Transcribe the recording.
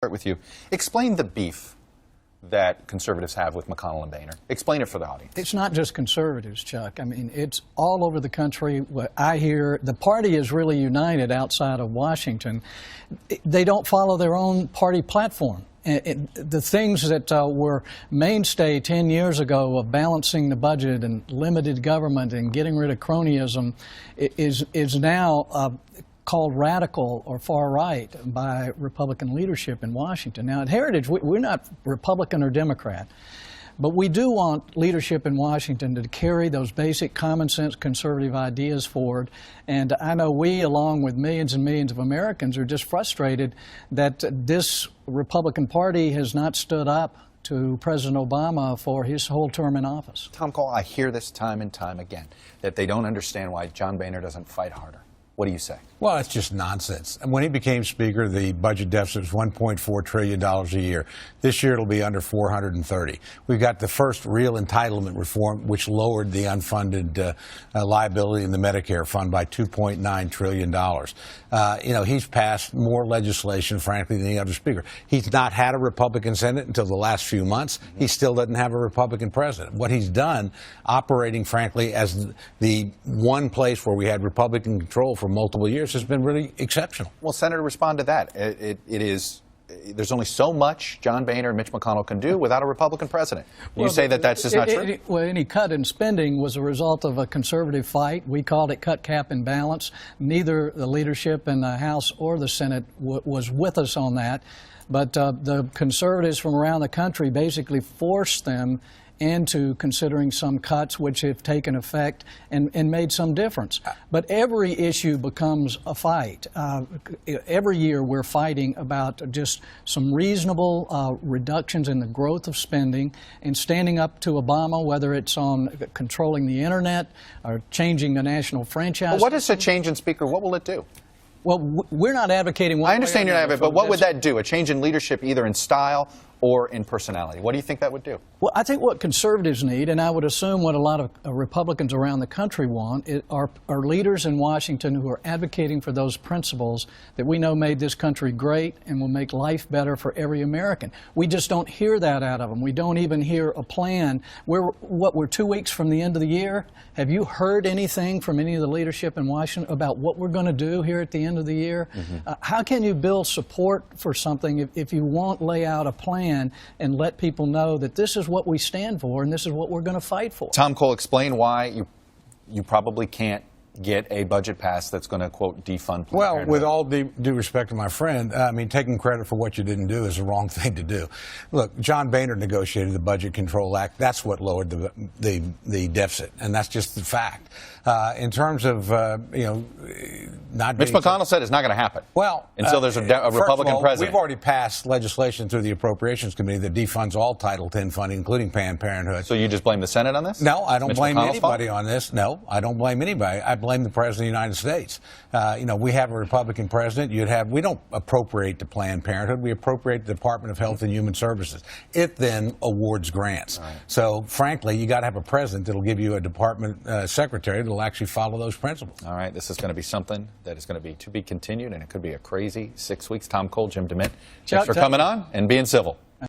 start with you. Explain the beef that conservatives have with McConnell and Boehner. Explain it for the audience. It's not just conservatives, Chuck. I mean, it's all over the country. What I hear, the party is really united outside of Washington. They don't follow their own party platform. The things that were mainstay 10 years ago of balancing the budget and limited government and getting rid of cronyism is now called radical or far right by Republican leadership in Washington. Now, at Heritage, we're not Republican or Democrat, but we do want leadership in Washington to carry those basic common sense conservative ideas forward. And I know we, along with millions and millions of Americans, are just frustrated that this Republican Party has not stood up to President Obama for his whole term in office. Tom Cole, I hear this time and time again, that they don't understand why John Boehner doesn't fight harder. What do you say? Well, it's just nonsense. When he became Speaker, the budget deficit was $1.4 trillion a year. This year, it'll be under $430. We've got the first real entitlement reform, which lowered the unfunded liability in the Medicare fund by $2.9 trillion. You know, he's passed more legislation, frankly, than any other speaker. He's not had a Republican Senate until the last few months. He still doesn't have a Republican president. What he's done, operating, frankly, as the one place where we had Republican control for multiple years, has been really exceptional. Well, Senator, respond to that. There's only so much John Boehner and Mitch McConnell can do without a Republican president. You say that that's just not true? Well, any cut in spending was a result of a conservative fight. We called it cut, cap, and balance. Neither the leadership in the House or the Senate was with us on that. But the conservatives from around the country basically forced them into considering some cuts which have taken effect and made some difference. But every issue becomes a fight. Every year we're fighting about just some reasonable reductions in the growth of spending and standing up to Obama, whether it's on controlling the internet or changing the national franchise. Well, what is a change in Speaker? What will it do? Well, we're not advocating one. I understand you're not advocating, but what would that do? A change in leadership either in style or in personality? What do you think that would do? Well, I think what conservatives need, and I would assume what a lot of Republicans around the country want, are leaders in Washington who are advocating for those principles that we know made this country great and will make life better for every American. We just don't hear that out of them. We don't even hear a plan. We're 2 weeks from the end of the year. Have you heard anything from any of the leadership in Washington about what we're going to do here at the end of the year? How can you build support for something if you won't lay out a plan and let people know that this is what we stand for and this is what we're going to fight for? Tom Cole, explain why you probably can't get a budget passed that's going to, quote, defund Planned Well, Parenthood. with all due respect to my friend, I mean, taking credit for what you didn't do is the wrong thing to do. Look, John Boehner negotiated the Budget Control Act. That's what lowered the deficit, and that's just the fact. In terms of, you know, not Mitch McConnell said it's not going to happen. Well, until there's a Republican president. We've already passed legislation through the Appropriations Committee that defunds all Title X funding, including Planned Parenthood. So you just blame the Senate on this? No, I don't blame anybody fault? on this. No, I don't blame anybody. I blame the President of the United States. You know, we have a Republican president. We don't appropriate to Planned Parenthood. We appropriate the Department of Health and Human Services. It then awards grants. Right. So, frankly, you got to have a president that'll give you a department secretary that'll actually follow those principles. All right, this is going to be something that is going to be continued, and it could be a crazy 6 weeks. Tom Cole, Jim DeMint, thanks for coming on and being civil.